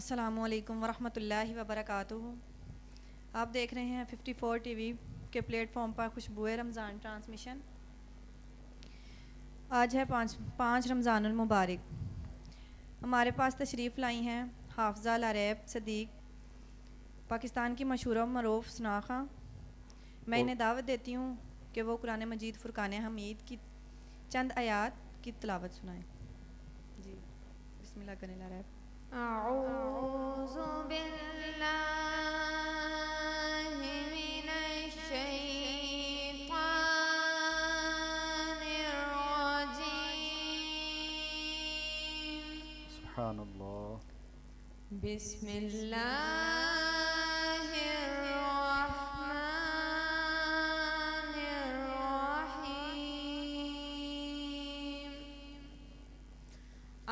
अस्सलामुअलैकुम वरहमतुल्लाहि वबरकातुहू। आप देख रहे हैं 54 टीवी के प्लेटफॉर्म पर खुशबुए रमज़ान ट्रांसमिशन। आज है पाँच रमज़ानुल मुबारक। हमारे पास तशरीफ़ लाई हैं हाफ़िज़ा लारैब सदीक़, पाकिस्तान की मशहूर मरूफ सनाखा। मैं इन्हें दावत देती हूँ कि वो कुरान मजीद फ़ुरक़ान हमीद की चंद आयात की तिलावत सुनाएं। जी बिस्मिल्लाह करें लारैब। अऊज़ु बिल्लाहि मिनश शैतानिर रजीम। सुब्हानल्लाह। बिस्मिल्लाहिर रहमानिर रहीम।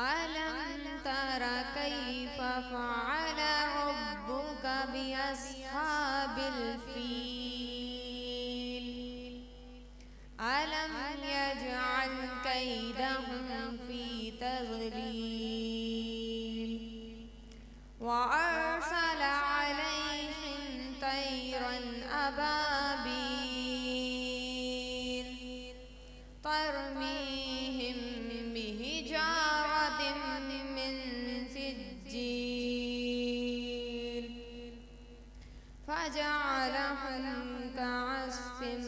अलम तरा कैफ़ा फ़अल रब्बुका बिअस्हाबिल फ़ील। अलम यजअल कैदहुम फ़ी तज़लील। व अरसल अलैहिम तैरन अबाबील तरमीहिम बिहिजारतिम मिन सिज्जील फजअलहुम कअस्फिन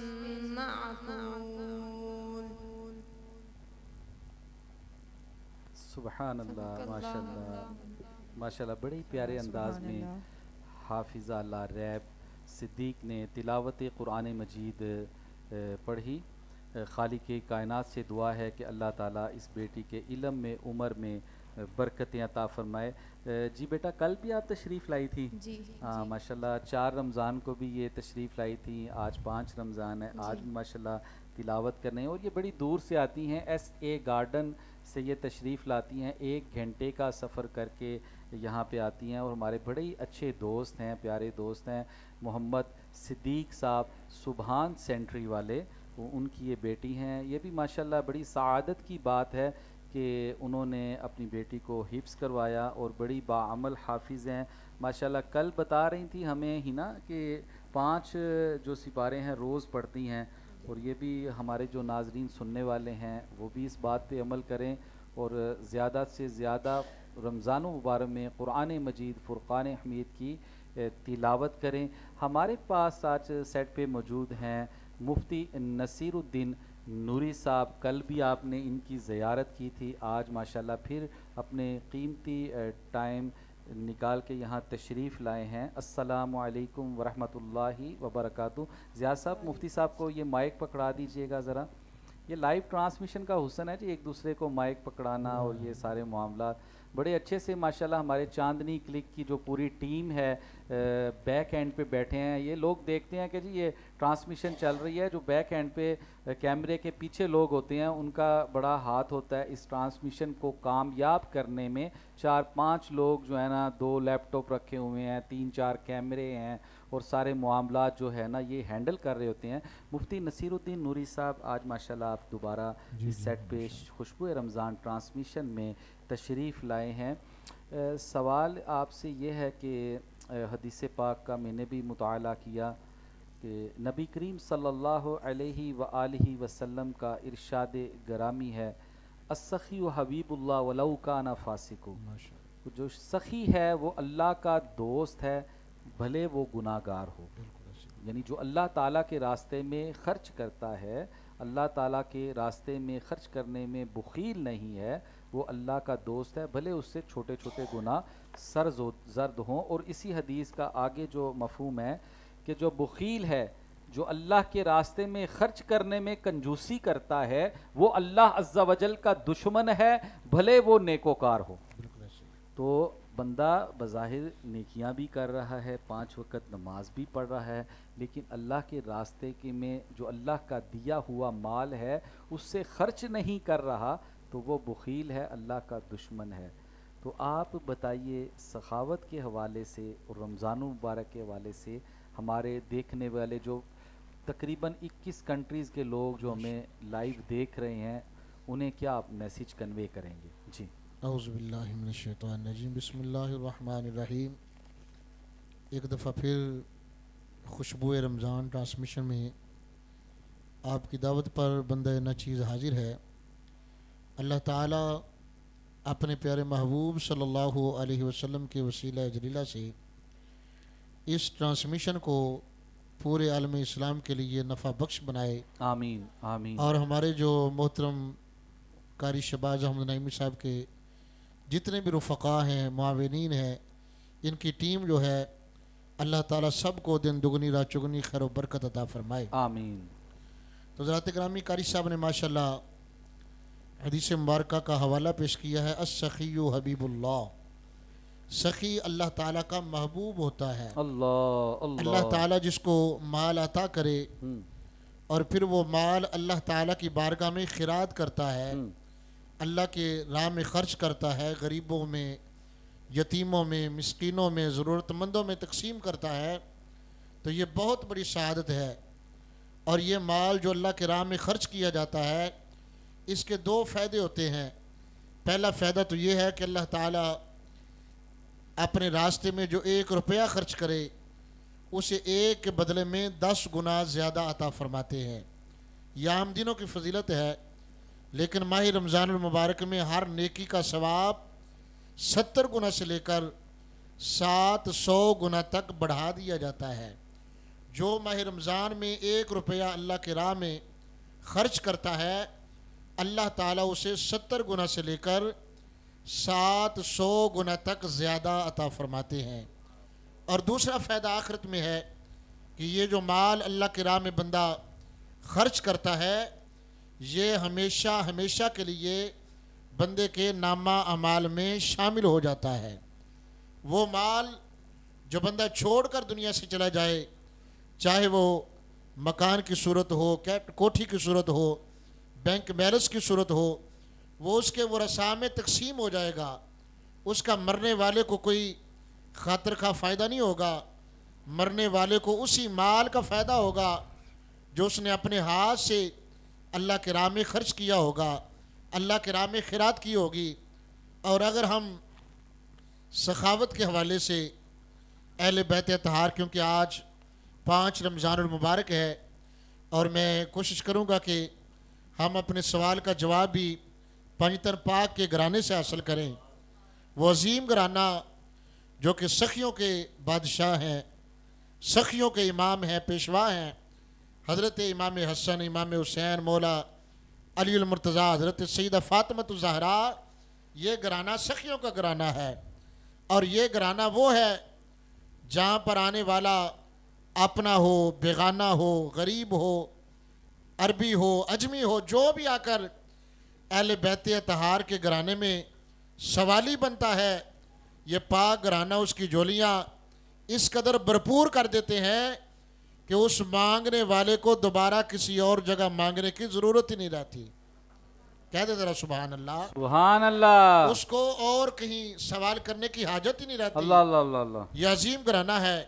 मअकूल। सुबहानल्लाह, माशाल्लाह सदक़ल्लाहुल माशाल्लाह। बड़े ही प्यारे अंदाज सुभान में अल्लाह। हाफिज़ा लारैब सिद्दीक़ ने तिलावत कुरान मजीद पढ़ी। खालिक कायनात से दुआ है कि अल्लाह ताला इस बेटी के इल्म में, उम्र में बरकतें अता फ़रमाए। जी बेटा, कल भी आप तशरीफ़ लाई थी। जी हाँ जी माशाल्लाह, 4 रमज़ान को भी ये तशरीफ़ लाई थी। आज 5 रमज़ान है, जी आज भी माशाल्लाह तिलावत करने हैं। और ये बड़ी दूर से आती हैं, SA गार्डन से ये तशरीफ़ लाती हैं। 1 घंटे का सफ़र करके यहाँ पे आती हैं। और हमारे बड़े ही अच्छे दोस्त हैं, प्यारे दोस्त हैं, मोहम्मद सिद्दीक़ साहब, सुबहान सेंट्री वाले। उनकी ये बेटी हैं। ये भी माशाल्लाह बड़ी सआदत की बात है कि उन्होंने अपनी बेटी को हिफ्ज़ करवाया और बड़ी बाअमल हाफिज़ हैं माशाल्लाह। कल बता रही थी हमें ही ना कि 5 जो सिपारे हैं रोज़ पढ़ती हैं। और ये भी हमारे जो नाजरीन सुनने वाले हैं वो भी इस बात पे अमल करें और ज़्यादा से ज़्यादा रमज़ान मुबारक में कुरान मजीद फ़ुरक़ान हमीद की तिलावत करें। हमारे पास आज सेट पे मौजूद हैं मुफ्ती नसीरुद्दीन नूरी साहब। कल भी आपने इनकी ज़ियारत की थी, आज माशाल्लाह फिर अपने कीमती टाइम निकाल के यहाँ तशरीफ़ लाए हैं। अस्सलामु अलैकुम वरहमतुल्लाहि वबरकातुहू। ज़िया साहब, मुफ्ती साहब को ये माइक पकड़ा दीजिएगा ज़रा। ये लाइव ट्रांसमिशन का हुस्न है जी, एक दूसरे को माइक पकड़ाना और ये सारे मामला बड़े अच्छे से माशाल्लाह। हमारे चांदनी क्लिक की जो पूरी टीम है बैक एंड पे बैठे हैं। ये लोग देखते हैं कि जी ये ट्रांसमिशन चल रही है, जो बैक एंड पे कैमरे के पीछे लोग होते हैं उनका बड़ा हाथ होता है इस ट्रांसमिशन को कामयाब करने में। 4-5 लोग जो है ना, 2 लैपटॉप रखे हुए हैं, 3-4 कैमरे हैं और सारे मामलात जो है ना ये हैंडल कर रहे होते हैं। मुफ्ती नसीरुद्दीन नूरी साहब, आज माशाल्लाह आप दोबारा जी इस जी सेट पे माशाल्लाह। खुशबू रमज़ान ट्रांसमिशन में तशरीफ़ लाए हैं। सवाल आपसे ये है कि हदीस पाक का मैंने भी मुताला किया कि नबी करीम सल्लल्लाहु अलैहि व आलिहि वसल्लम का इरशाद गरामी है, अस्सखी व हबीबुल्लाह वलौ काना फासिकु। माशाल्लाह। जो सखी है वो अल्लाह का दोस्त है, भले वो गुनाहगार हो। बिल्कुल अच्छी। यानी जो अल्लाह ताला के रास्ते में ख़र्च करता है, अल्लाह ताला के रास्ते में ख़र्च करने में बुखील नहीं है, वो अल्लाह का दोस्त है, भले उससे छोटे छोटे गुनाह जर्द हों। और इसी हदीस का आगे जो मफ़हूम है कि जो बुखील है, जो अल्लाह के रास्ते में ख़र्च करने में कंजूसी करता है, वो अल्लाह अज़्ज़ा वजल का दुश्मन है, भले वो नेकोकार हो। बिल्कुल अच्छी। तो बंदा बज़ाहिर नेकियां भी कर रहा है, 5 वक़्त नमाज भी पढ़ रहा है, लेकिन अल्लाह के रास्ते के में जो अल्लाह का दिया हुआ माल है उससे ख़र्च नहीं कर रहा, तो वो बुखील है, अल्लाह का दुश्मन है। तो आप बताइए, सखावत के हवाले से और रमज़ान मुबारक के हवाले से हमारे देखने वाले जो तकरीबन 21 कंट्रीज़ के लोग जो हमें लाइव देख रहे हैं, उन्हें क्या आप मैसेज कन्वे करेंगे? जी। औज़ुबिल्लाहिमिनश्शैतानिर्रजीम बिस्मिल्लाहिर्रहमानिर्रहीम। एक दफ़ा फिर खुशबू रमज़ान ट्रांसमिशन में आपकी दावत पर बंदा नचीज़ हाजिर है। अल्लाह ताला अपने प्यारे महबूब सल्लल्लाहु अलैहि वसल्लम के वसीला जलीला से इस ट्रांसमिशन को पूरे आलम इस्लाम के लिए नफ़ा बख्श बनाए। आमीन आमीन। और हमारे जो मोहतरम कारी शहबाज अहमद नईमी साहब के जितने भी रुफ़क़ा हैं, मुआविनीन हैं, इनकी टीम जो है, अल्लाह ताला सबको दिन दुगनी रात चुगनी खैर व बरकत अता फ़रमाए। आमीन। तो ज़रात ग्रामी कारी साहब ने माशाल्लाह हदीस मुबारका का हवाला पेश किया है, अस्सखिय्यु हबीबुल्लाह। सखी अल्लाह ताला का महबूब होता है। अल्लाह अल्लाह। अल्लाह ताला जिसको माल अता करे और फिर वो माल अल्लाह ताला की बारगाह में खिरात करता है, अल्लाह के राह में ख़र्च करता है, गरीबों में, यतीमों में, मिस्कीनों में, ज़रूरतमंदों में तकसीम करता है, तो ये बहुत बड़ी शहादत है। और ये माल जो अल्लाह के राह में ख़र्च किया जाता है, इसके दो फ़ायदे होते हैं। पहला फ़ायदा तो ये है कि अल्लाह ताला अपने रास्ते में जो 1 रुपया ख़र्च करे उसे 1 के बदले में 10 गुना ज़्यादा अता फ़रमाते हैं। यह आम दिनों की फजीलत है, लेकिन माह रमज़ानुल मुबारक में हर नेकी का सवाब 70 गुना से लेकर 700 गुना तक बढ़ा दिया जाता है। जो माह रमज़ान में 1 रुपया अल्लाह के राह में ख़र्च करता है, अल्लाह ताला उसे 70 गुना से लेकर 700 गुना तक ज़्यादा अता फ़रमाते हैं। और दूसरा फ़ायदा आखिरत में है कि ये जो माल अल्लाह के राह में बंदा ख़र्च करता है, ये हमेशा हमेशा के लिए बंदे के नामा अमाल में शामिल हो जाता है। वो माल जो बंदा छोड़कर दुनिया से चला जाए, चाहे वो मकान की सूरत हो, कोठी की सूरत हो, बैंक बैलेंस की सूरत हो, वो उसके वरसा में तकसीम हो जाएगा। उसका मरने वाले को कोई खातर का फ़ायदा नहीं होगा। मरने वाले को उसी माल का फ़ायदा होगा जो उसने अपने हाथ से अल्लाह के राह में ख़र्च किया होगा, अल्लाह के राह में खिरात की होगी। और अगर हम सखावत के हवाले से अहले बैत अतहार, क्योंकि आज 5 रमज़ानुल मुबारक है, और मैं कोशिश करूँगा कि हम अपने सवाल का जवाब भी पंजतन पाक के घराने से हासिल करें। वो अजीम घराना जो कि सखियों के बादशाह हैं, सखियों के इमाम हैं, पेशवा हैं, हज़रत इमाम हसन, इमाम हुसैन, मौला अली अल मुर्तज़ा, हज़रत सैयदा फ़ातिमा ज़हरा, ये घराना सखियों का घराना है। और ये घराना वो है जहाँ पर आने वाला अपना हो, बेगाना हो, गरीब हो, अरबी हो, अजमी हो, जो भी आकर अहले बैत अतहार के घराने में सवाली बनता है, ये पाक घराना उसकी झोलियाँ इस कदर भरपूर कर देते हैं कि उस मांगने वाले को दोबारा किसी और जगह मांगने की ज़रूरत ही नहीं रहती। कह दे ज़रा सुभान अल्लाह। सुभान अल्लाह। उसको और कहीं सवाल करने की हाजत ही नहीं रहती। अल्लाह अल्लाह अल्लाह अल्लाह। यह अजीम घराना है।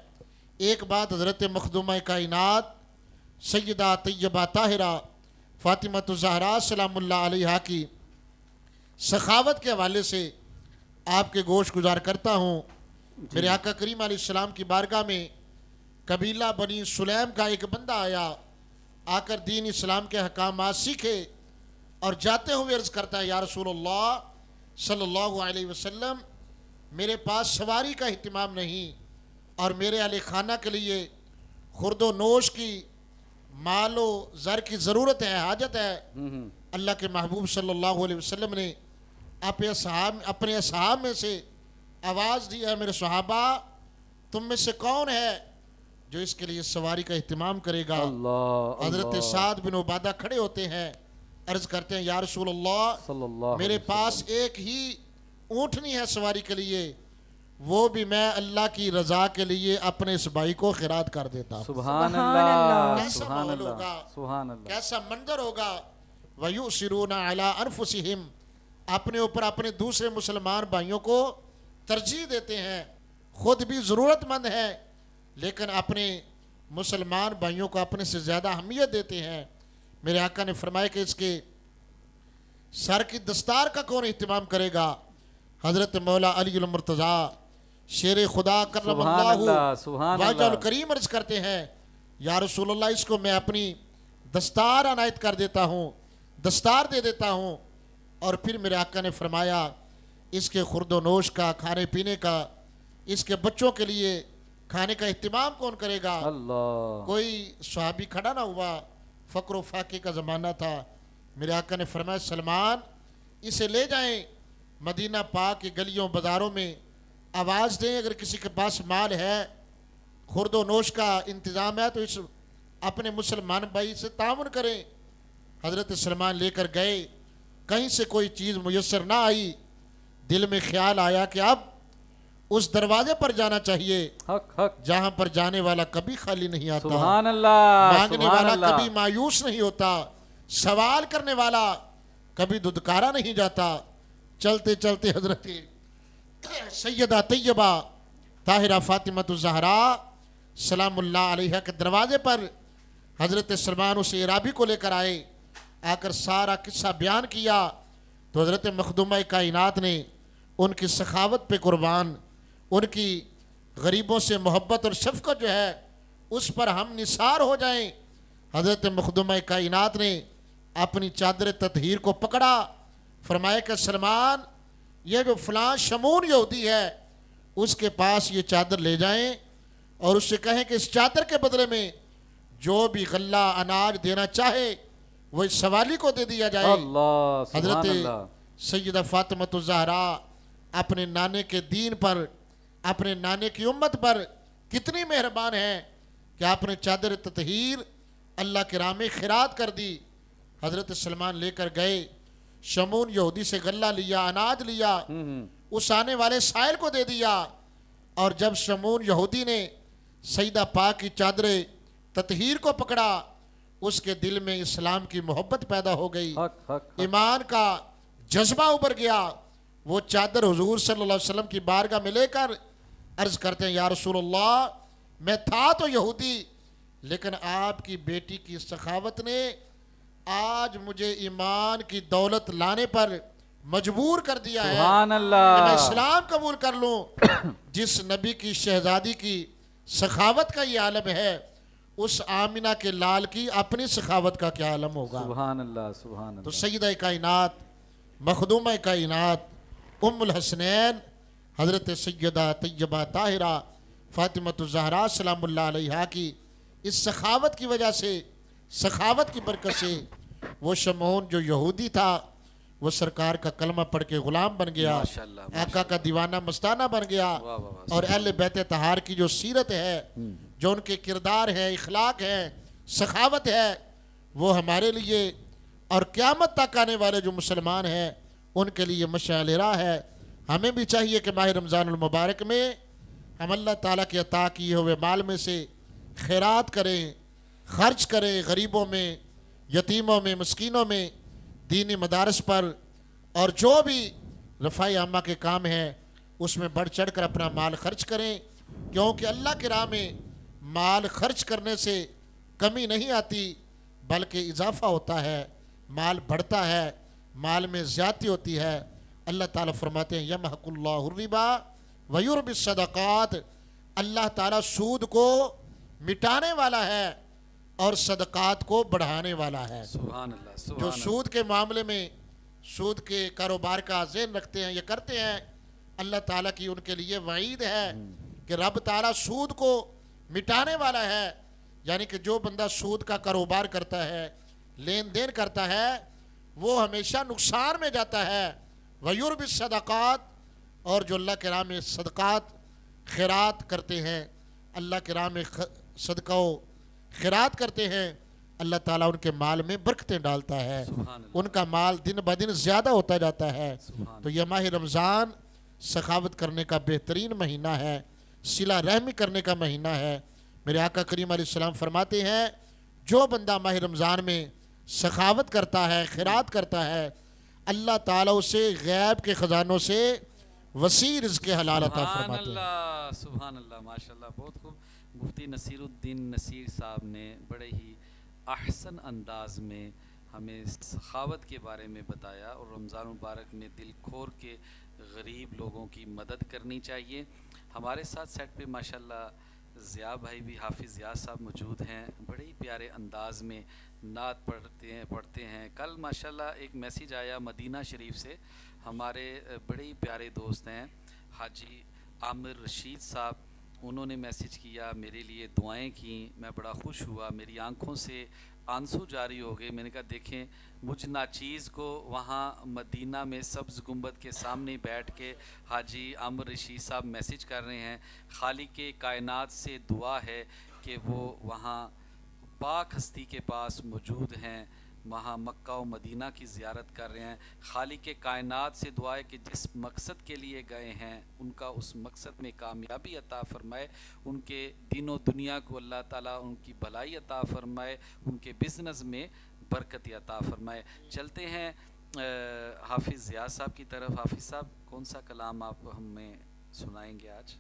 एक बात हज़रत मखदूमा कायनात सैयदा तैयबा ताहिरा फ़ातिमा ज़हरा सलामुल्लाह अलैहा की सखावत के हवाले से आपके गोश गुजार करता हूँ। मेरे आका करीम अलैहिस्सलाम की बारगाह में कबीला बनी सुलैम का एक बंदा आया, आकर दीन इस्लाम के हकामात सीखे और जाते हुए अर्ज़ करता है, या रसूलल्लाह सल्लल्लाहु अलैहि वसल्लम, मेरे पास सवारी का इत्मीम नहीं और मेरे अहले खाना के लिए खुर्दो नोश की, मालो ज़र की ज़रूरत है, हाजत है। अल्लाह के महबूब सल्लल्लाहु अलैहि वसल्लम ने अपने असहाब में से आवाज़ दी है, मेरे सहाबा तुम में से कौन है जो इसके लिए सवारी का इत्मीम करेगा। हज़रत साद बिन उबादा खड़े होते हैं, अर्ज़ करते हैं, या रसूल अल्लाह, मेरे पास एक ही ऊँटनी है सवारी के लिए, वो भी मैं अल्लाह की रज़ा के लिए अपने इस भाई को खिरात कर देता हूँ। सुभान अल्लाह। कैसा माहौल होगा, सुभान अल्लाह। कैसा मंजर होगा। वयुसिरूना अला अनफुसिहिम, अपने ऊपर अपने दूसरे मुसलमान भाइयों को तरजीह देते हैं। खुद भी ज़रूरतमंद है, लेकिन अपने मुसलमान भाइयों को अपने से ज़्यादा अहमियत देते हैं। मेरे आका ने फरमाया कि इसके सर की दस्तार का कौन इत्मीम करेगा। हज़रत मौला अली मुर्तज़ा शेर खुदा सुभान करमल्लाहु अल्लाह, सुभान वाजहुल अल्लाह। करीम अर्ज करते हैं, या रसूलुल्लाह इसको मैं अपनी दस्तार अनायत कर देता हूँ, दस्तार दे देता हूँ। और फिर मेरे आका ने फरमाया, इसके खुर्दो नोश का, खाने पीने का, इसके बच्चों के लिए खाने का इत्तिमाम कौन करेगा। अल्लाह, कोई सहाबी खड़ा ना हुआ, फ़क्र फाके का ज़माना था। मेरे आका ने फरमाया, सलमान इसे ले जाएं मदीना पाक की गलियों बाज़ारों में, आवाज़ दें अगर किसी के पास माल है, खुर्दो नोश का इंतज़ाम है तो इस अपने मुसलमान भाई से तामुन करें। हज़रत सलमान लेकर गए, कहीं से कोई चीज़ मुयस्सर ना आई। दिल में ख्याल आया कि अब उस दरवाजे पर जाना चाहिए हक हक, जहाँ पर जाने वाला कभी खाली नहीं आता, सुभान अल्लाह, मांगने सुभान वाला अल्लाह। कभी मायूस नहीं होता, सवाल करने वाला कभी दुदकारा नहीं जाता। चलते चलते हजरत सैयदा तैयबा ताहिरा फातिमा ज़हरा सलामुल्लाह अलैहा के दरवाजे पर हजरत सलमान उस इराबी को लेकर आए। आकर सारा किस्सा बयान किया तो हजरत मखदूमा कायनात ने उनकी सखावत पे कुर्बान, उनकी गरीबों से मोहब्बत और शफकत जो है उस पर हम निसार हो जाएं। हजरत मखदूमा कायनात ने अपनी चादर ततहीर को पकड़ा, फरमाया कि सलमान ये जो फ़लाँ शमून यहूदी है उसके पास ये चादर ले जाएं और उससे कहें कि इस चादर के बदले में जो भी गल्ला अनाज देना चाहे वो इस सवाली को दे दिया जाए। अल्लाह, सुभान हजरत अल्लाह। सैयदा फातिमा ज़हरा अपने नाने के दीन पर, अपने नाने की उम्मत पर कितनी मेहरबान है कि आपने चादर ततहीर अल्लाह के राह में खिरात कर दी। हजरत सलमान लेकर गए, शमून यहूदी से गल्ला लिया, अनाज लिया, उस आने वाले साइल को दे दिया। और जब शमून यहूदी ने सईदा पाक की चादर ततहीर को पकड़ा, उसके दिल में इस्लाम की मोहब्बत पैदा हो गई, हक हक हक। ईमान का जज्बा उभर गया। वो चादर हुजूर सल्लल्लाहु अलैहि वसल्लम की बारगाह में लेकर अर्ज करते हैं, या रसूलुल्लाह मैं था तो यहूदी, लेकिन आपकी बेटी की सखावत ने आज मुझे ईमान की दौलत लाने पर मजबूर कर दिया है सुभान कि अल्लाह। मैं इस्लाम कबूल कर लूं। जिस नबी की शहजादी की सखावत का ये आलम है, उस आमिना के लाल की अपनी सखावत का क्या आलम होगा। सुभान अल्लाह, सुभान तो अल्लाह। सईदा कायनात, मखदूमा कायनात, उम्मुल हसनैन हज़रत सैयदा तैयबा ताहिरा फातिमा ज़हरा सलामुल्लाह अलैहा की इस सखावत की वजह से, सखावत की बरकत से वो शमून जो यहूदी था वो सरकार का कलमा पढ़ के ग़ुलाम बन गया, माशाअल्लाह, आका का दीवाना मस्ताना बन गया। वाह, वाह, वाह। और अहले बैत तहार की जो सीरत है, जो उनके किरदार है, इखलाक है, सखावत है, वो हमारे लिए और क़यामत तक आने वाले जो मुसलमान हैं उनके लिए मशाल राह है। हमें भी चाहिए कि माह रमज़ानुल मुबारक में हम अल्लाह ताला के अता किए हुए माल में से खैरात करें, खर्च करें, गरीबों में, यतीमों में, मस्कीनों में, दीनी मदारस पर, और जो भी रफ़ाई आमा के काम हैं उसमें बढ़ चढ़ कर अपना माल खर्च करें। क्योंकि अल्लाह के राह में माल खर्च करने से कमी नहीं आती बल्कि इजाफ़ा होता है, माल बढ़ता है, माल में ज़्यादती होती है। अल्लाह ताला फरमाते हैं, यमहकुल्लाहु रिबा व युर्बि सदक़ात, अल्लाह ताला सूद को मिटाने वाला है और सदक़ात को बढ़ाने वाला है। सुभान अल्लाह, जो सुभान सूद के मामले में सूद के कारोबार का ज़हन रखते हैं, ये करते हैं, अल्लाह ताला की उनके लिए वईद है कि रब ताला सूद को मिटाने वाला है। यानी कि जो बंदा सूद का कारोबार करता है, लेन देन करता है, वो हमेशा नुकसान में जाता है। वयुर्बि सदक़ात, और जो अल्लाह के राह में सदक़ात खैरात करते हैं, अल्लाह के राह में सदका खैरात करते हैं, अल्लाह ताला उनके माल में बरकतें डालता है, उनका माल दिन ब दिन ज़्यादा होता जाता है। तो यह माह रमज़ान सखावत करने का बेहतरीन महीना है, सिला रहमी करने का महीना है। मेरे आका करीम अलैहिस्सलाम फरमाते हैं, जो बंदा माह रमज़ान में सखावत करता है, खैरात करता है, अल्लाह ताला उसे गैब के ख़जानों से वसी रिज़्क़ हलाल अता फरमाते हैं। सुभान अल्लाह, माशाअल्लाह, बहुत खूब। मुफ्ती नसीरुद्दीन नसीर साहब ने बड़े ही अहसन अंदाज में हमें सखावत के बारे में बताया और रमज़ान मुबारक में दिल खोर के गरीब लोगों की मदद करनी चाहिए। हमारे साथ सेट पे माशाल्लाह ज़िया भाई भी, हाफिज़ ज़िया साहब मौजूद हैं, बड़े ही प्यारे अंदाज़ में नात पढ़ते हैं। कल माशाल्लाह एक मैसेज आया मदीना शरीफ से, हमारे बड़े ही प्यारे दोस्त हैं हाजी आमिर रशीद साहब, उन्होंने मैसेज किया, मेरे लिए दुआएं की, मैं बड़ा खुश हुआ, मेरी आंखों से आंसू जारी हो गए। मैंने कहा देखें मुझ नाचीज़ को वहाँ मदीना में सब्ज़ गुंबद के सामने बैठ के हाजी आमिर रशीद साहब मैसेज कर रहे हैं, खालिक कायनात से दुआ है कि वो वहाँ पाक हस्ती के पास मौजूद हैं, वहाँ मक्का व मदीना की ज़ियारत कर रहे हैं। खालिक कायनात से दुआ है कि जिस मकसद के लिए गए हैं उनका उस मकसद में कामयाबी अता फ़रमाए, उनके दीनों दुनिया को अल्लाह ताला उनकी भलाई अता फ़रमाए, उनके बिज़नेस में बरकत अता फ़रमाए। चलते हैं हाफिज़ ज़िया साहब की तरफ। हाफिज़ साहब कौन सा कलाम आप हमें सुनाएंगे आज?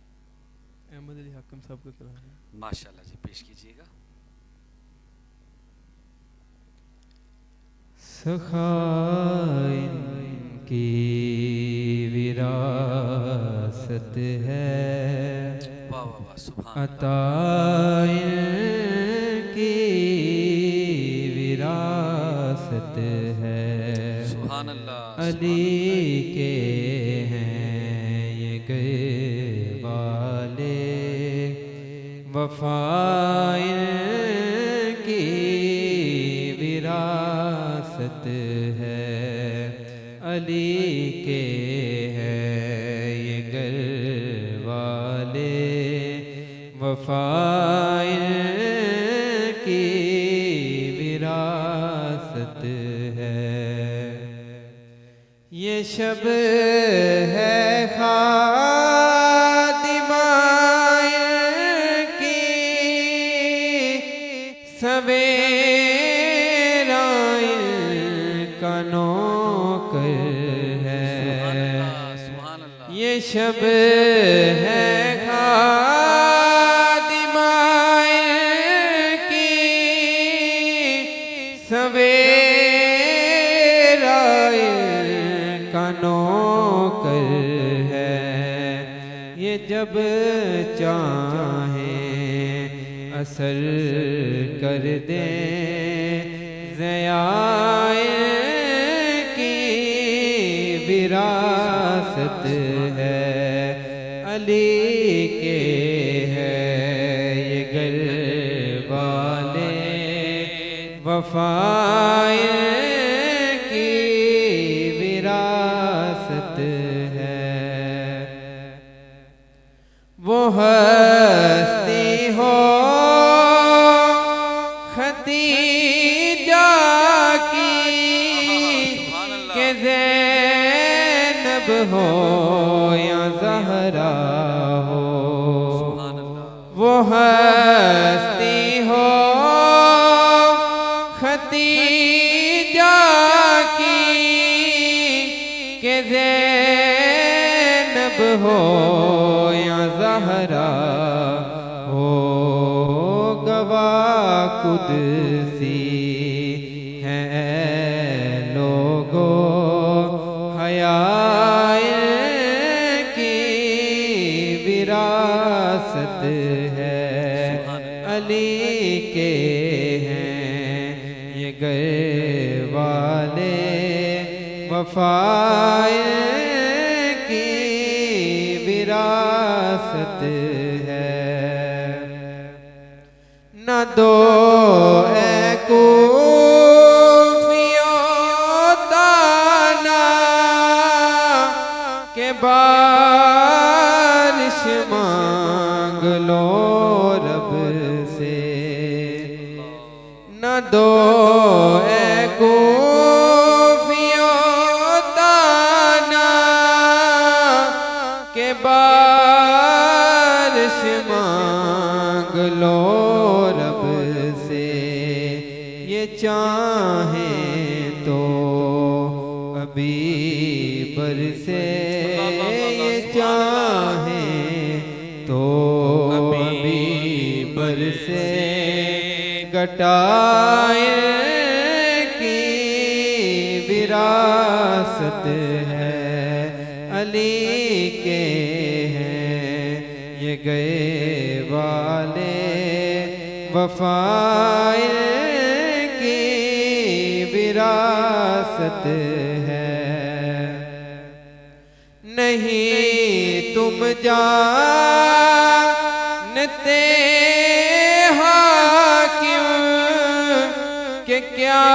अहमद अली हाकिम साहब का कलाम है। माशाल्लाह जी, पेश कीजिएगा। सखाइन की विरासत है, वाह वाह वाह, सुभान अताइन की विरासत है, सुभान अल्लाह। अली के हैं ये गए वाले, वफाइन की विरासत है, अली के हैं ये घर वाले, वफाइन की विरासत है। ये शब है खादिमाए की, सवेरा का नौकर है। सुभान अल्लाह। ये शब है खादिमाए की, सवेरा का नौकर है। ये जब चाहे असर कर दे, ज़याए की विरासत है, अली के है ये घर वाले, वफाए की विरासत है। वो हस्ती हो खदीजा की, के ज़ैनब हो या ज़हरा हो, वो हस्ती हो खदीजा की, के ज़ैनब हो या ज़हरा हो, गवाह कुदसी है लोगो, हयाए की विरासत है, अली के हैं ये घर वाले, वफाए की विरासत है। न दो ए कूफियों ताना, के बारिश मांग लो रब से। न दो ए कूफियों ताना, के बारिश मांग लो रब से। ये चाहें तो अभी बरसे, ये चाहें तो अभी बरसे, घटाए की विरासत है, अली ये गए वाले वफाए की विरासत है। नहीं तुम जानते हाकिम कि क्या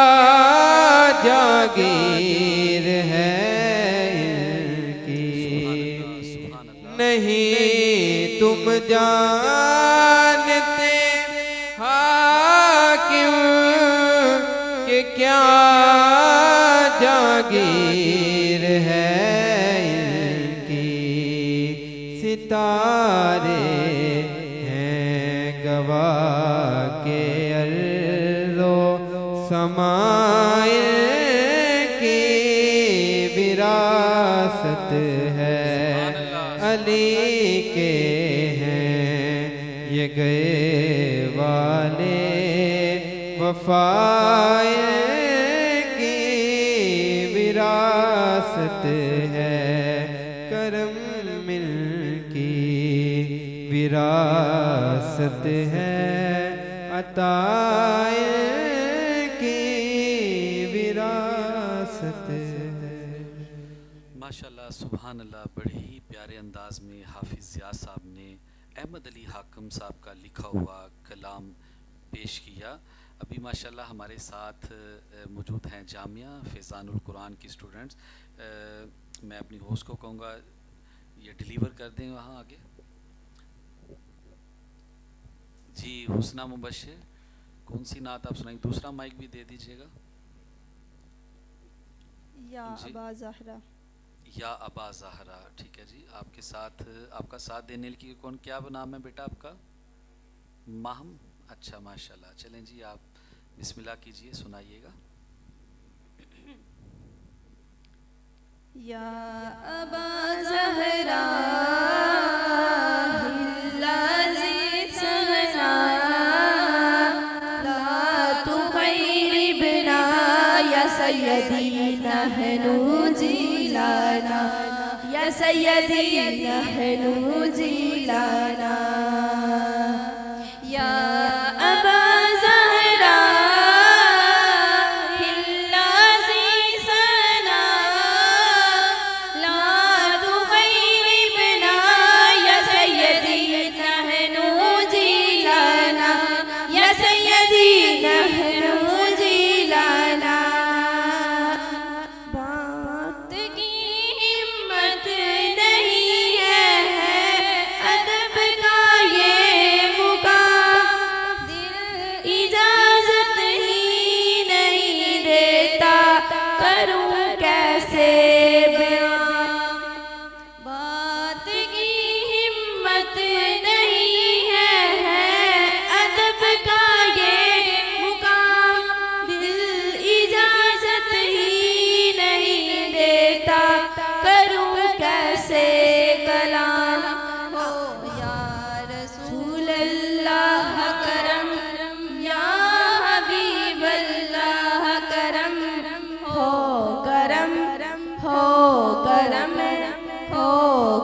जागीर है इनकी। नहीं तुम जानते हाकिम कि क्या जागीर है इनकी। सितारे हैं गवाह के अर्ज़ो समाए की विरासत है। अली के हैं ये गए वाले वफाए की विरासत है। करम मिल की विरासत है। अताए की विरासत है। माशाल्लाह सुभान अल्लाह, बड़े ही प्यारे अंदाज में हाफिज़ ज़िया साहब ने अहमद अली हाकिम साहब का लिखा हुआ कलाम पेश किया। अभी माशाल्लाह हमारे साथ मौजूद हैं जामिया फैज़ानुल कुरान की स्टूडेंट्स। मैं अपनी होस्ट को कहूँगा ये डिलीवर कर दें वहाँ आगे। जी हुस्ना मुबश्शिर, कौन सी नात आप सुनाएंगे? दूसरा माइक भी दे दीजिएगा। या जी। अबा ज़हरा। या अबा ज़हरा, ठीक है जी। आपके साथ आपका साथ देने की कौन, क्या नाम है बेटा आपका? माहम, अच्छा माशाल्लाह। चलें जी, आप बिस्मिल्लाह कीजिए, सुनाइएगा। या अबा ज़हरा हिल्लाज़ी सहना ला तुख़ैरिबना या सय्यदी नहनु जिलाना या सय्यदी नहनु जिलाना। या अबा ज़हरा हिल्लाज़ी सहना ला तुख़ैरिबना या सय्यदी नहनु जिलाना या सय्यदी नहनु जिलाना। बात की हिम्मत नहीं है अदब का ये मुकाम। दिल इजाजत ही नहीं देता करूं कैसे बयां। बात की हिम्मत नहीं है अदब का ये मुकाम। दिल इजाजत ही नहीं देता करूं कैसे कलाम। हो या रसूल अल्लाह करम या हबीब अल्लाह करम। हो करम हो करम हो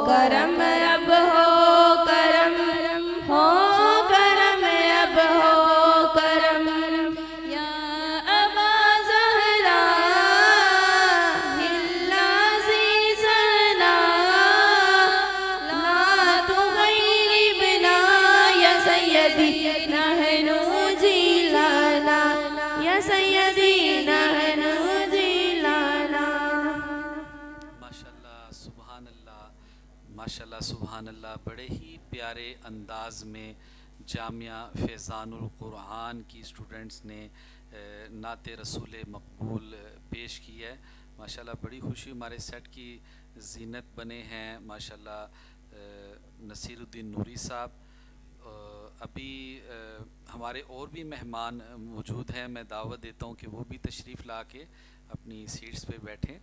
करम अब हो करम हो करम अब हो करम। या अबा ज़हरा हिल्लाज़ी सहना ला तुग़ैरिबना या सय्यदी नहनु जिलाना या सय्यदी नहनु जिलाना। माशाल्लाह सुभान अल्लाह, माशाल्लाह सुभान अल्लाह। बड़े ही प्यारे अंदाज में जामिया फैज़ानुल कुरान की स्टूडेंट्स ने नाते रसूल मकबूल पेश की है। माशाल्लाह बड़ी खुशी, हमारे सेट की जीनत बने हैं माशाल्लाह नसीरुद्दीन नूरी साहब। अभी हमारे और भी मेहमान मौजूद हैं, मैं दावत देता हूं कि वो भी तशरीफ़ ला के अपनी सीट्स पे बैठें।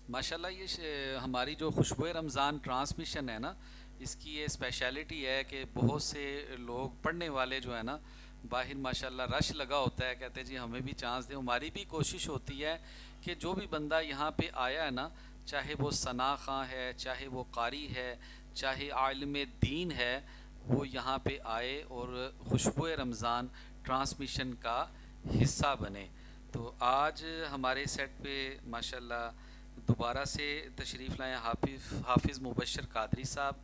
माशाल्लाह ये हमारी जो खुशबू रमज़ान ट्रांसमिशन है ना, इसकी ये स्पेशलिटी है कि बहुत से लोग पढ़ने वाले जो है ना बाहर माशाल्लाह रश लगा होता है, कहते हैं जी हमें भी चांस दें। हमारी भी कोशिश होती है कि जो भी बंदा यहाँ पे आया है ना चाहे वो सना खां है, चाहे वो कारी है, चाहे आलिम दीन है, वो यहाँ पे आए और खुशबू रमज़ान ट्रांसमिशन का हिस्सा बने। तो आज हमारे सेट पे माशाल्लाह दोबारा से तशरीफ़ लाए हाफिज़ मुबशर कादरी साहब।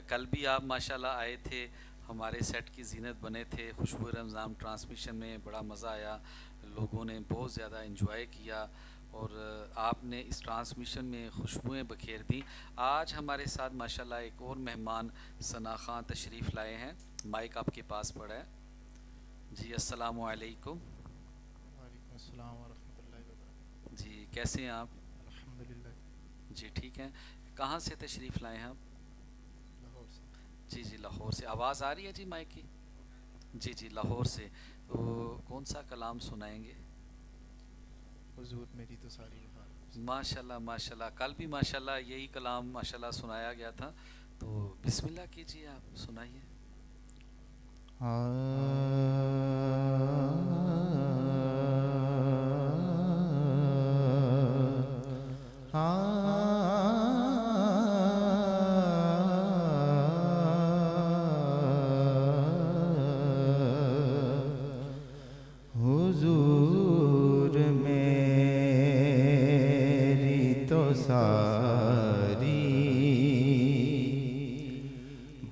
कल भी आप माशाल्लाह आए थे, हमारे सेट की जीनत बने थे। खुशबू रमज़ान ट्रांसमिशन में बड़ा मज़ा आया, लोगों ने बहुत ज़्यादा इंजॉय किया और आपने इस ट्रांसमिशन में खुशबुएं बखेर दी। आज हमारे साथ माशाल्लाह एक और मेहमान सना खां तशरीफ़ लाए हैं। माइक आपके पास पड़ा है जी। अस्सलामु अलैकुम। वालेकुम अस्सलाम व रहमतुल्लाहि व बरकातहू। जी कैसे हैं आप? अल्हम्दुलिल्लाह। जी ठीक हैं। कहाँ से तशरीफ़ लाए हैं आप? लाहौर से। जी जी लाहौर से। आवाज़ आ रही है जी माइक की? जी जी लाहौर से। तो कौन सा कलाम सुनाएंगे? हुजूर मेरी तो सारी वफा। माशाल्लाह माशाल्लाह। कल भी माशाल्लाह यही कलाम माशाल्लाह सुनाया गया था। तो बिस्मिल्लाह कीजिए, आप सुनाइए। हुजूर मेरी तो सारी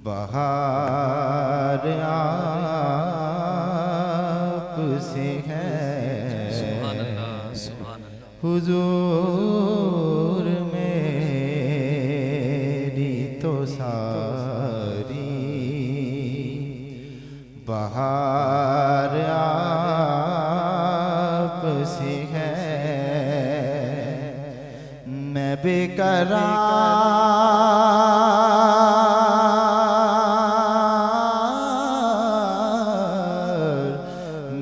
बहार आप से है। सुभान अल्लाह सुभान अल्लाह। हुजूर मेरी तो सारी बहार आप से है। मैं बेकरार,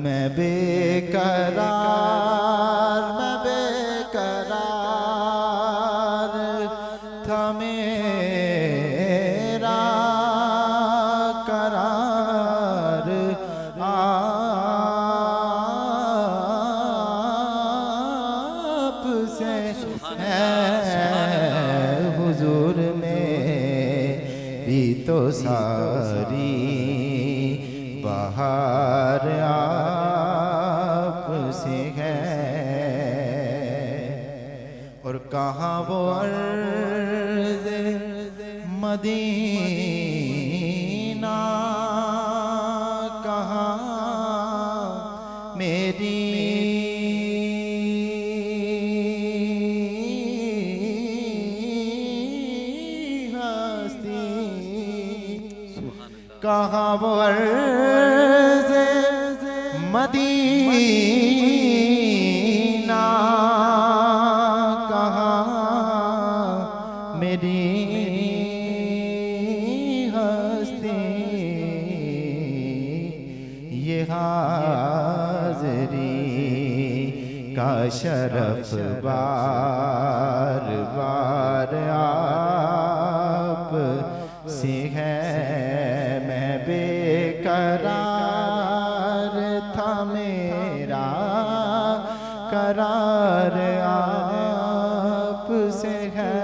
मैं बेकरार, मैं बेकरार था मेरा करार आप से है। हुजूर मेरी तो सारी बहार आप से है। और कहाँ वो अर्ज़ मदीना, कहाँ मेरी हस्ती, कहाँ वो अर्ज़ मदीना, कहाँ मेरी हस्ती। ये हाज़री का शरफ बार बार आप से है। मैं बेकरार था मेरा करार आप से है।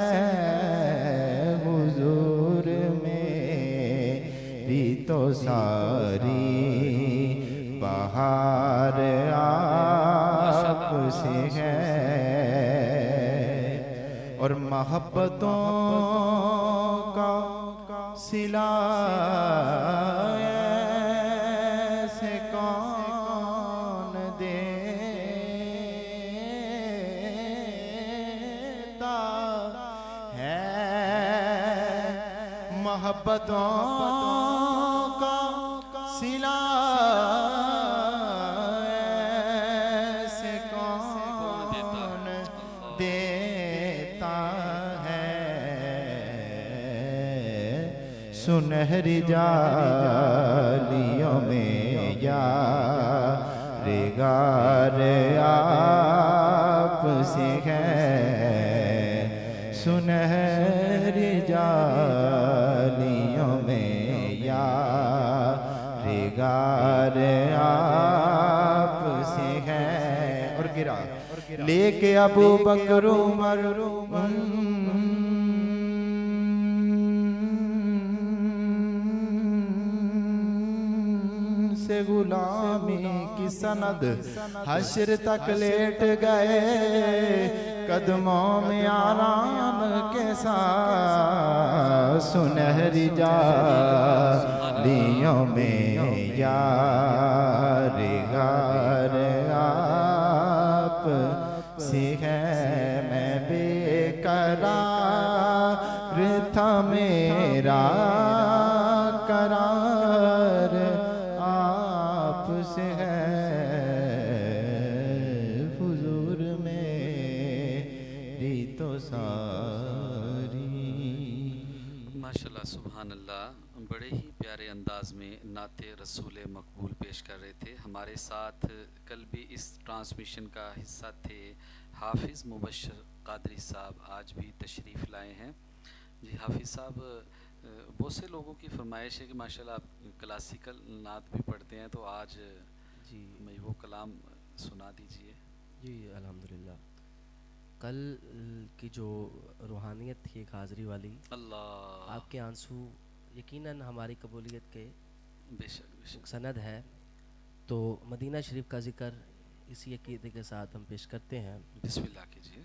हुजूर मेरी तो सारी बहार आप से है। और मोहब्बतों का सिला ऐसे कौन देता है। मोहब्बतों का सिला ऐसे कौन देता है। सुनहरी जालियों में यार आप से है। सुनहरी जालियों में यार आप से है। और गिरा लेके अबू बकर उमर से गुलामी की सनद हश्र तक लेट गए, कदमों में आराम के साथ सुनहरी जालियों में यार गार आप सी है। मैं बेकरार था मेरा करार आपसे है, हुजूर मेरी तो सारी। माशाल्लाह सुभान अल्लाह, बड़े ही प्यारे अंदाज में नाते रसूल मकबूल पेश कर रहे थे। हमारे साथ कल भी इस ट्रांसमिशन का हिस्सा थे हाफिज़ मुबश्शिर कादरी साहब, आज भी तशरीफ़ लाए हैं। जी हाफिज़ साहब, बहुत से लोगों की फरमाइश है कि माशाल्लाह आप क्लासिकल नात भी पढ़ते हैं, तो आज जी मैं वो कलाम सुना दीजिए। जी अल्हम्दुलिल्लाह। कल की जो रूहानियत थी एक हाज़री वाली, अल्लाह, आपके आंसू यकीनन हमारी कबूलियत के बेशक बेशक। सनद है। तो मदीना शरीफ का ज़िक्र इसी अक़ीदे के साथ हम पेश करते हैं। बिस्मिल्लाह कीजिए।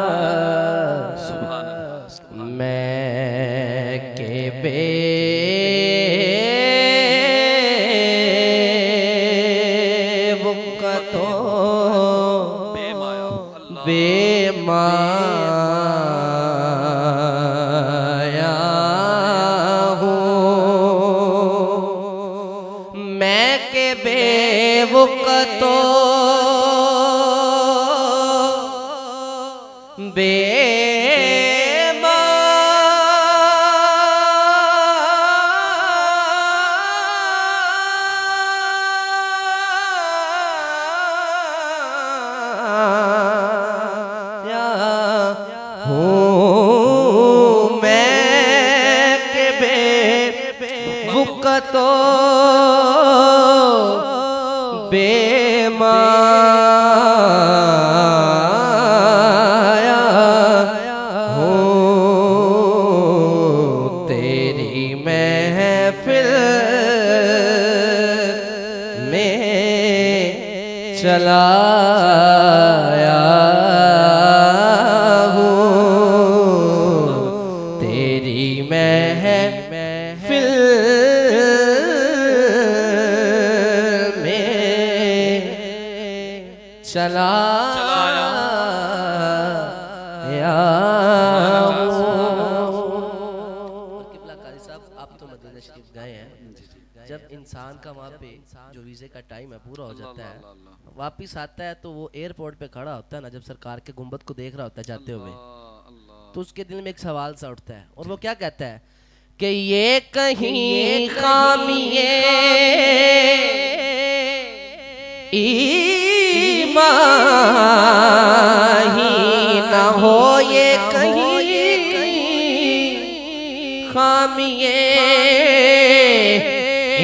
सुभान अल्लाह, सुभान अल्लाह। मैं के बेवकतो बेमाया अल्लाह, बेमाया हूँ, मैं के बेवकतो बेमाया हूँ, मैं के बेवकतो बेमाया हूँ, तेरी महफिल में चलाया हूँ, तेरी महफिल में चलाया किबला कारी साहब, आप तो मदीना शरीफ गए हैं। जब इंसान का वहाँ पे जो वीज़े का टाइम है पूरा हो जाता है, वापिस आता है, तो वो एयरपोर्ट पे खड़ा होता है ना, जब सरकार के गुंबद को देख रहा होता है जाते हुए, तो उसके दिल में एक सवाल सा उठता है, और वो क्या कहता है कि ये कहीं खामिये ईमान ही न हो, ये कहीं खामिये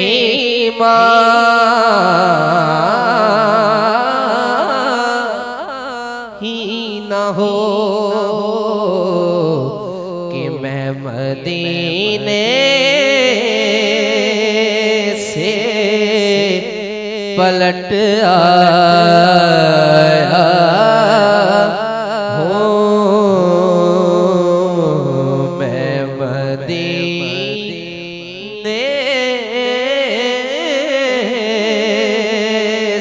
ईमान ही न हो, कि मैं मदीने से पलट आया हूँ, मैं मदीने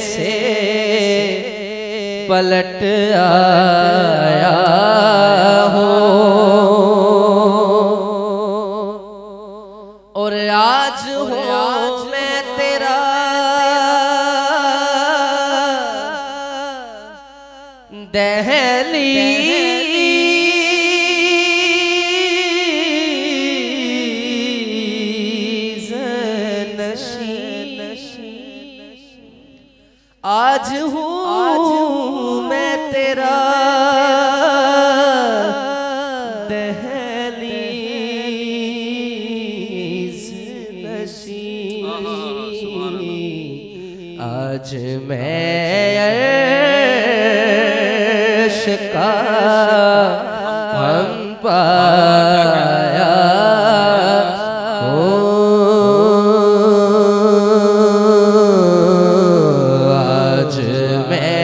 से पलट आया हूँ, और आज हो मैं तेरा दहलीज आज मैं अर्श का हम पाया आज मैं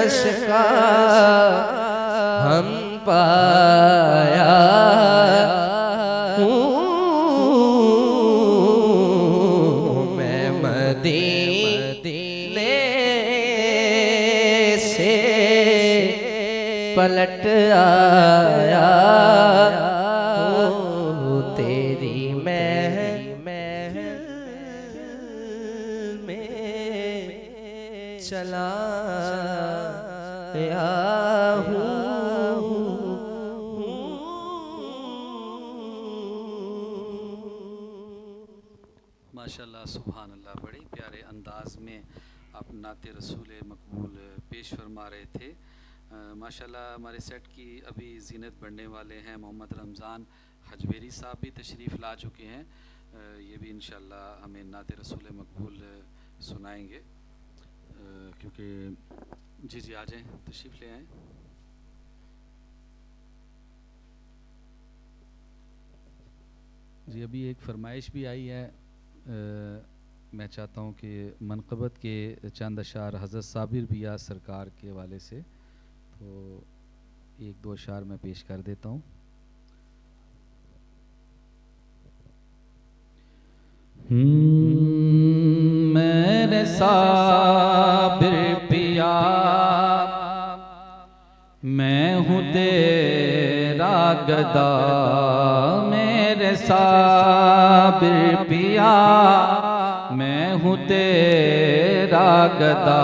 अर्श का हम पाया हूँ मैं मदीने से पलट आया हूँ तेरी महल में चला आया माशाल्लाह सुभान अल्लाह, बड़े प्यारे अंदाज में आप नाते रसूल मकबूल पेश फरमा रहे थे। माशाल्लाह हमारे सेट की अभी जीनत बढ़ने वाले हैं मोहम्मद रमज़ान हजवेरी साहब भी तशरीफ़ ला चुके हैं। ये भी इंशाल्लाह हमें नाते रसूल मकबूल सुनाएंगे, क्योंकि जी आ जाएँ, तशरीफ़ ले आएँ। जी अभी एक फरमाइश भी आई है, मैं चाहता हूँ कि मनक़बत के चंद अशार हज़रत साबिर बिया सरकार के हवाले से, तो एक दो अशार मैं पेश कर देता हूँ। मेरे साबिर पिया मैं हूँ तेरा गदा, मेरे साबिर पिया मैं हूँ तेरा गदा,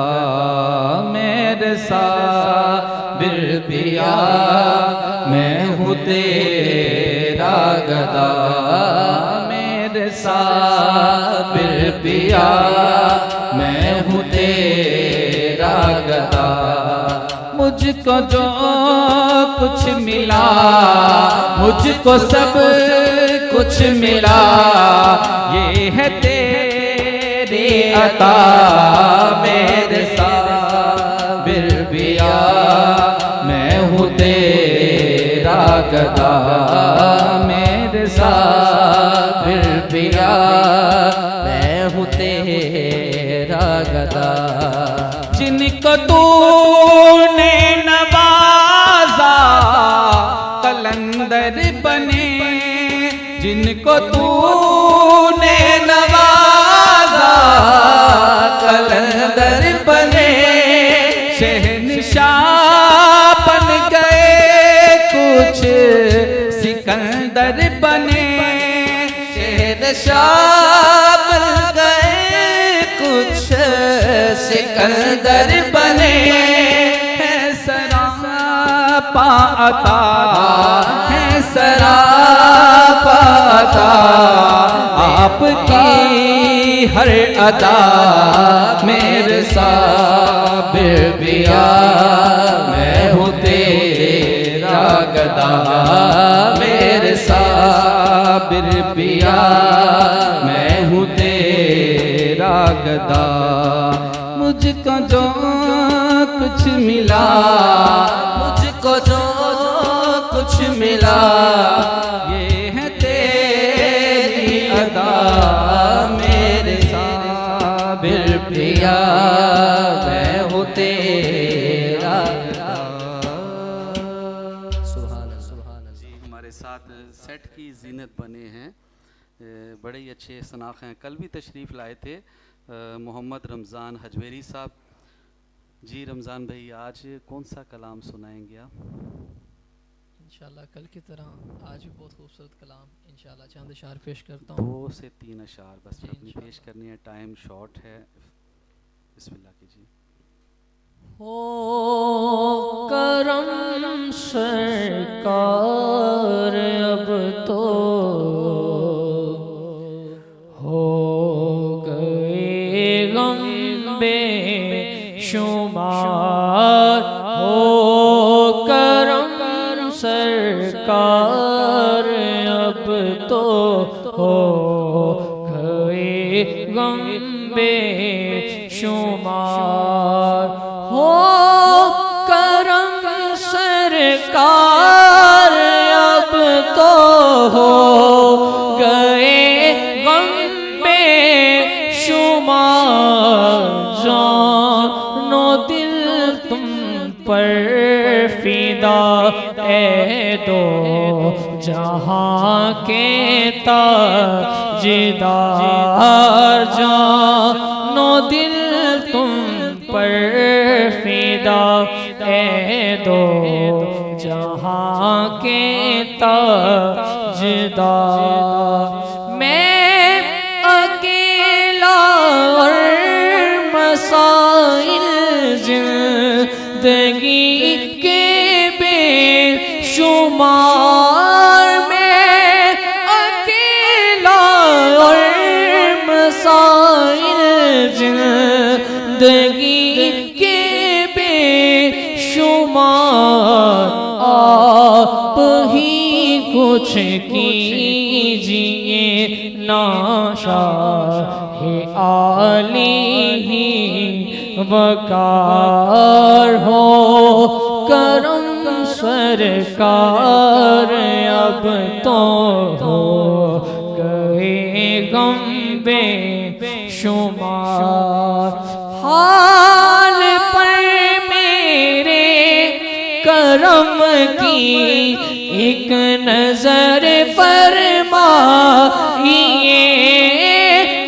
मेरे साबिर पिया मैं हूँ तेरा गदा, मेरे साबिर पिया मैं हूँ तेरा गदा। मुझको जो कुछ मिला मुझको सब कुछ मिला, ये है तेरी अता, मेरे साबिर पिया मैं हूँ तेरा गदा, मेरे साबिर पिया मैं हूँ तेरा गदा। जिनको तूने नवाजा कलंदर बने, जिनको तूने नवाजा कलंदर बने, शहंशाह बन गए कुछ सिकंदर बने, शहंशाह बन गए कुछ सिकंदर बने। है सरापा अता, है सरापा अता, आपकी हर अदा, मेरे साबिर पिया मैं हूँ तेरा गदा, मेरे साबिर पिया मैं हूँ तेरा गदा। मुझको जो कुछ मिला मुझको जो कुछ मिला, ये है तेरी अदा, मेरे साबिर पिया मैं हूँ तेरा गदा। सुभान अल्लाह जी, हमारे साथ सेट की जीनत बने हैं, बड़े ही अच्छे सनाख हैं। कल भी तशरीफ़ लाए थे मोहम्मद रमज़ान हजवेरी साहब जी। रमज़ान भाई आज कौन सा कलाम सुनाएंगे आप? इंशाल्लाह कल की तरह आज भी बहुत खूबसूरत कलाम इंशाल्लाह चंद अशार पेश करता हूँ। 2 से 3 अशार बस अपनी पेश करनी है, टाइम शॉर्ट है। बिस्मिल्लाह कीजिए। हो करम सरकार अब तो हो गए गम बेशुमार, हो करम सरकार सरकार अब तो हो गए गम बेशुमार हो करम सरकार अब तो हो गए गम बेशुमार जानो दिल तुम पर फिदा ए दो जहां के ताजदार जानो दिल तुम पर फिदा ए दो जहां के ताजदार मैं अकेला और मसाइल जिंदगी के बेशुमार मैं अकेला और मसाइल जिंदगी के बेशुमार आप ही कुछ कीजिए नाशा है आली ही वकार हो करम सरकार अब तो हो गए गम बेशुमार हाल पर मेरे करम की एक नजर फरमाइए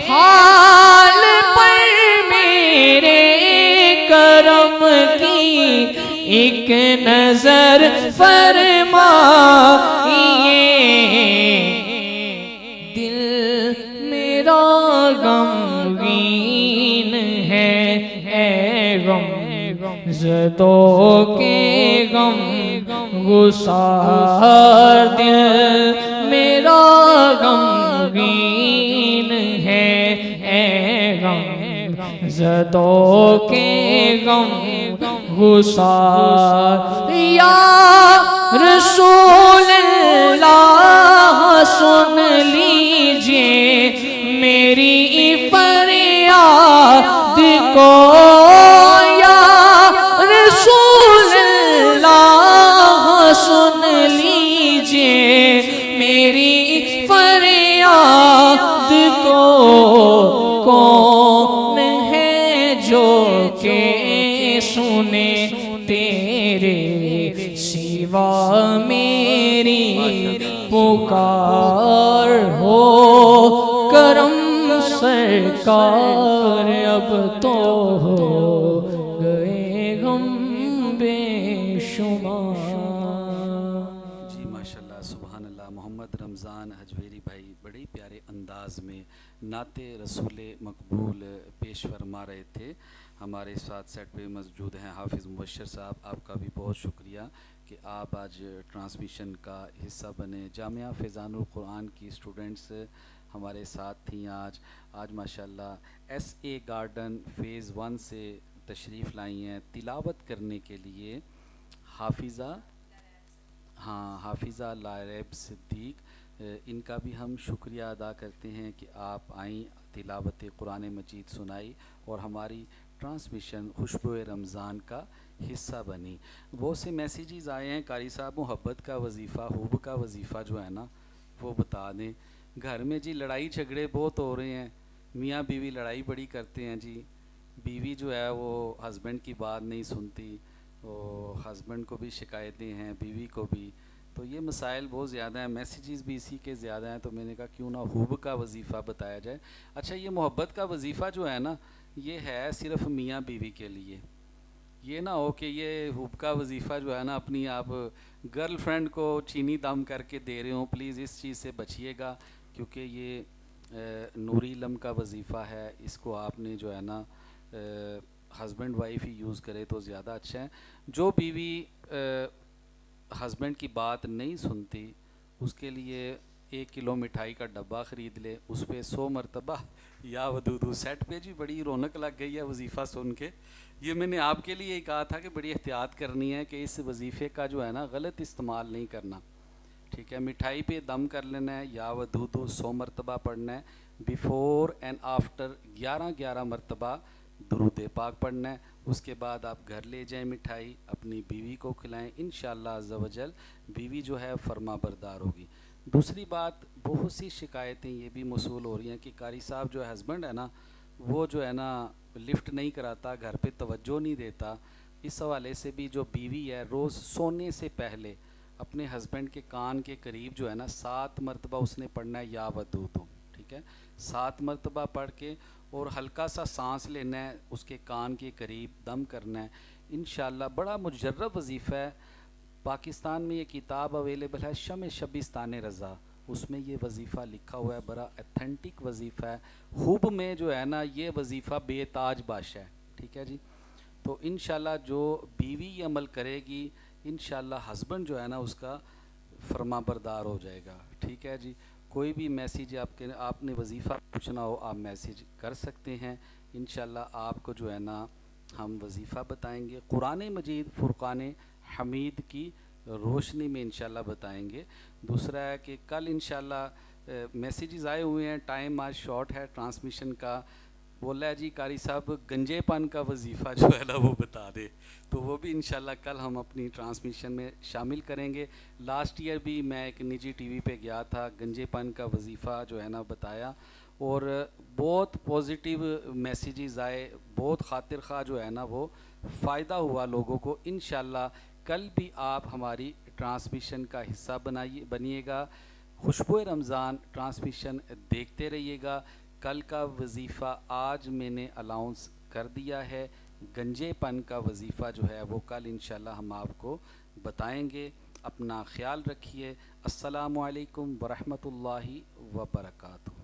हाल पर मेरे करम की एक नजर फरमाइए दिल मेरा गमगीन है ए गम ज़दों के गम गुसार दिल मेरा गमगीन है ए गम ज़दों के गम गुसार या रसूल अल्लाह सुन लीजिए मेरी फरियाद को या रसूल अल्लाह सुन लीजिए मेरी फरियाद को कौन है जो के सुने तेरे सिवा मेरी पुकार हो करम सरकार अब तो हो गए गम बेशुमार। जी माशाल्लाह सुभान अल्लाह। मोहम्मद रमज़ान हजवेरी भाई बड़े प्यारे अंदाज में नाते रसूल मकबूल पेश फरमा रहे थे। हमारे साथ सेट पे मौजूद हैं हाफिज़ मुबशर साहब, आपका भी बहुत शुक्रिया कि आप आज ट्रांसमिशन का हिस्सा बने। जामिया फ़ैज़ानुल कुरान की स्टूडेंट्स हमारे साथ थी आज माशाल्लाह SA गार्डन फ़ेज़ 1 से तशरीफ़ लाई हैं तिलावत करने के लिए हाफिज़ा लारैब सिद्दीक। इनका भी हम शुक्रिया अदा करते हैं कि आप आईं, तिलावत कुरान मजीद सुनाई और हमारी ट्रांसमिशन खुशबू रमज़ान का हिस्सा बनी। बहुत से मैसेजेस आए हैं कारी साहब, मोहब्बत का वजीफ़ा हुब का वजीफ़ा जो है ना वो बता दें। घर में जी लड़ाई झगड़े बहुत हो रहे हैं, मियाँ बीवी लड़ाई बड़ी करते हैं जी। बीवी जो है वो हस्बैंड की बात नहीं सुनती, और हस्बैंड को भी शिकायतें हैं, बीवी को भी। तो ये मसाइल बहुत ज़्यादा हैं, मैसेजेस भी इसी के ज़्यादा हैं। तो मैंने कहा क्यों ना हुब का वजीफ़ा बताया जाए। अच्छा, ये मोहब्बत का वजीफ़ा जो है ना ये है सिर्फ मियाँ बीवी के लिए। ये ना हो कि ये हुब का वजीफ़ा जो है ना अपनी आप गर्लफ्रेंड को चीनी दम करके दे रहे हो। प्लीज़ इस चीज़ से बचिएगा, क्योंकि ये नूरी इल्म का वजीफ़ा है। इसको आपने जो है ना हस्बैंड वाइफ ही यूज़ करे तो ज़्यादा अच्छा है। जो बीवी हस्बैंड की बात नहीं सुनती उसके लिए 1 किलो मिठाई का डब्बा ख़रीद ले, उस पर 100 मरतबा या वदूदू। सेट पे जी बड़ी रौनक लग गई है वजीफ़ा सुन के। ये मैंने आपके लिए कहा था कि बड़ी एहतियात करनी है कि इस वजीफ़े का जो है ना गलत इस्तेमाल नहीं करना। ठीक है। मिठाई पे दम कर लेना है, या वधूदू 100 मरतबा पढ़ना है, बिफ़ोर एंड आफ्टर 11 मरतबा दुरूद पाक पढ़ना है। उसके बाद आप घर ले जाएं मिठाई, अपनी बीवी को खिलाएं, इंशाअल्लाह अज़्ज़ा वजल बीवी जो है फर्मा बरदार होगी। दूसरी बात, बहुत सी शिकायतें ये भी मसूल हो रही हैं कि कारी साहब जो हस्बैंड है ना, वो जो है ना लिफ्ट नहीं कराता, घर पे तवज्जो नहीं देता। इस हवाले से भी जो बीवी है, रोज़ सोने से पहले अपने हस्बैंड के कान के करीब जो है ना 7 मरतबा उसने पढ़ना है, या वदूदू, ठीक है, 7 मरतबा पढ़ के और हल्का सा सांस लेना है, उसके कान के करीब दम करना है। इंशाअल्लाह बड़ा मुजर्रब वजीफ़ा है। पाकिस्तान में ये किताब अवेलेबल है, शम शबिस्तान रज़ा, उसमें ये वजीफ़ा लिखा हुआ है, बड़ा अथेंटिक वजीफ़ा है। खूब में जो है ना ये वजीफ़ा बेताज बादशाह है, ठीक है जी। तो इंशाअल्लाह जो बीवी ये अमल करेगी, इंशाअल्लाह हस्बैंड जो है ना उसका फर्मा बरदार हो जाएगा, ठीक है जी। कोई भी मैसेज आपने वजीफ़ा पूछना हो, आप मैसेज कर सकते हैं। इंशाअल्लाह आपको जो है ना हम वजीफ़ा बताएंगे, कुरान मजीद फ़ुरक़ान हमीद की रोशनी में इंशाअल्लाह बताएंगे। दूसरा है कि कल इंशाअल्लाह मैसेजेस आए हुए हैं, टाइम आज शॉर्ट है ट्रांसमिशन का। बोला है जी कारी साहब गंजेपन का वजीफ़ा जो है ना वो बता दे, तो वो भी इंशाल्लाह कल हम अपनी ट्रांसमिशन में शामिल करेंगे। लास्ट ईयर भी मैं एक निजी टीवी पे गया था, गंजेपन का वजीफ़ा जो है ना बताया, और बहुत पॉजिटिव मैसेजेस आए, बहुत खातिर खा जो है ना वो फ़ायदा हुआ लोगों को। इंशाल्लाह कल भी आप हमारी ट्रांसमिशन का हिस्सा बनिएगा। खुशबू रमज़ान ट्रांसमिशन देखते रहिएगा। कल का वजीफ़ा आज मैंने अलाउंस कर दिया है, गंजेपन का वजीफ़ा जो है वो कल इंशाल्लाह हम आपको बताएंगे। अपना ख्याल रखिए। अस्सलामु अलैकुम वरहमतुल्लाहि वबरकातुहू।